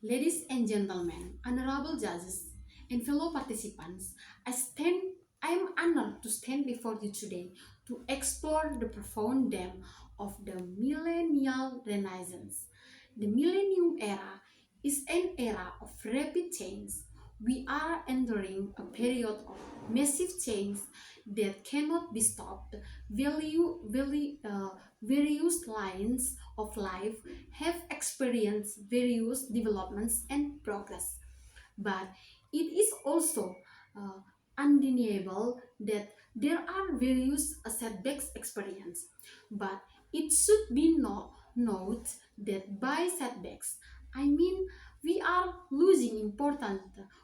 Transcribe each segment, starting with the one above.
Ladies and gentlemen, honorable judges, and fellow participants, I am honored to stand before you today to explore the profound depth of the millennial renaissance. The millennium era is an era of rapid change. We are entering a period of massive change that cannot be stopped. Various lines of life have experienced various developments and progress, but it is also uh, undeniable that there are various setbacks experienced. But it should be noted that by setbacks, I mean we are losing important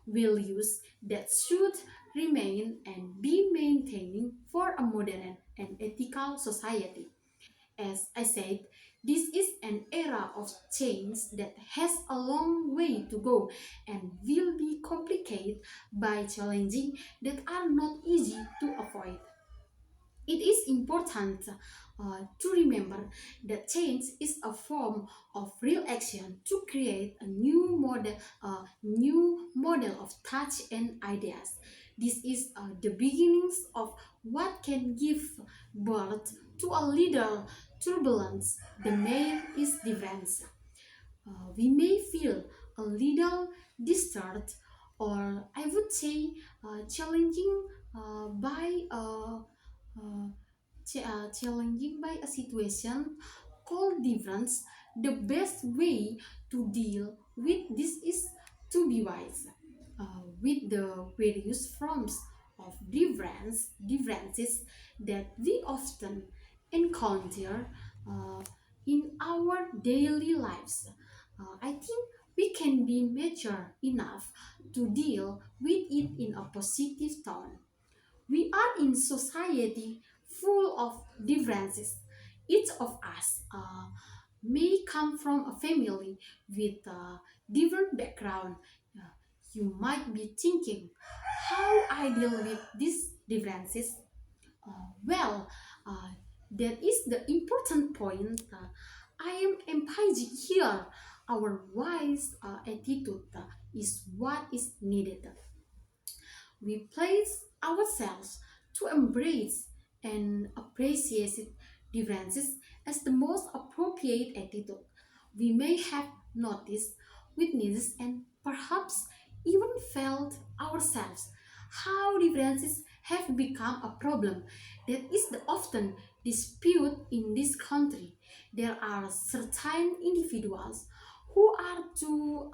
values that should remain and be maintaining for a modern and ethical society. As I said, this is an era of change that has a long way to go and will be complicated by challenges that are not easy to avoid. It is important to remember that change is a form of real action to create a new model of touch and ideas. This is the beginnings of what can give birth to a little turbulence. The main is difference. We may feel a little disturbed, or I would say challenging by challenging by a situation called difference. The best way to deal with this is to be wise with the various forms of differences that we often encounter uh, in our daily lives. I think we can be mature enough to deal with it in a positive tone. We are in society full of differences. Each of us may come from a family with a different background. Uh, you might be thinking, how I deal with these differences? Well, uh, that is the important point. I am emphasizing here. Our wise attitude is what is needed. We place ourselves to embrace and appreciate differences as the most appropriate attitude. We may have noticed, witnessed, and perhaps even felt ourselves how differences have become a problem that is the often disputed in this country. There are certain individuals who are too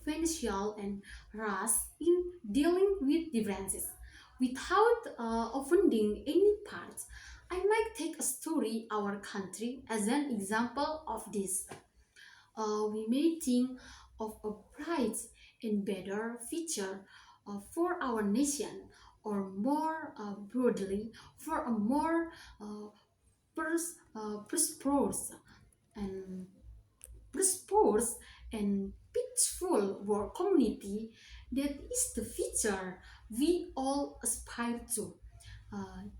financial and rash in dealing with differences. Without offending any part, I might take a story our country as an example of this. We may think of a bright and better future for our nation, or more broadly, for a more prosperous and prosperous and peaceful world community. That is the future we all aspire to.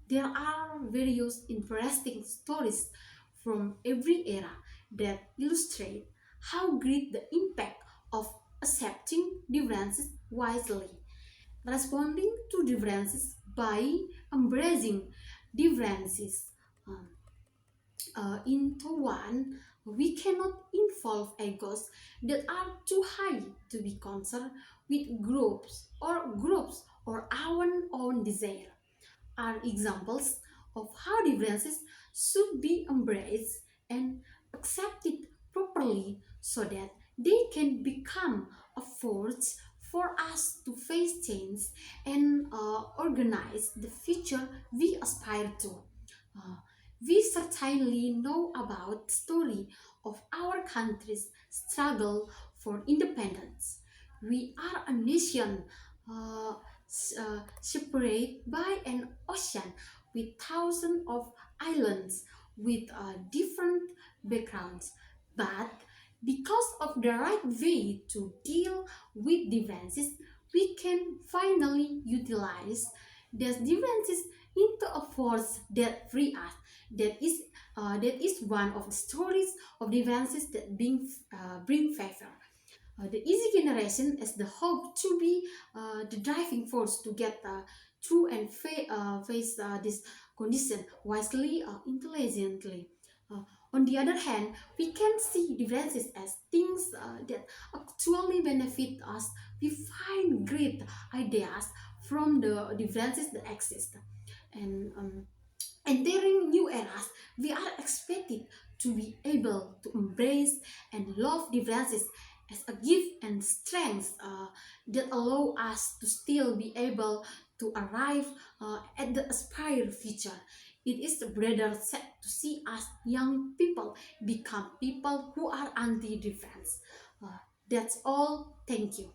There are various interesting stories from every era that illustrate how great the impact of accepting differences wisely, responding to differences by embracing differences um, into one. We cannot involve egos that are too high to be concerned with groups or our own desire. Are examples of how differences should be embraced and accepted properly so that they can become a force for us to face change and organize the future we aspire to. Uh, we certainly know about the story of our country's struggle for independence. We are a nation uh, separated by an ocean with thousands of islands with different backgrounds. But because of the right way to deal with differences, we can finally utilize these differences into a force that free us. That is one of the stories of differences that bring favor. The easy generation is the hope to be the driving force to get through and face this condition wisely, intelligently. Uh, on the other hand, we can see differences as things that actually benefit us. We find great ideas from the differences that exist. And entering new eras, we are expected to be able to embrace and love differences as a gift and strength that allow us to still be able to arrive at the aspired future. It is rather sad to see us young people become people who are anti-difference. That's all. Thank you.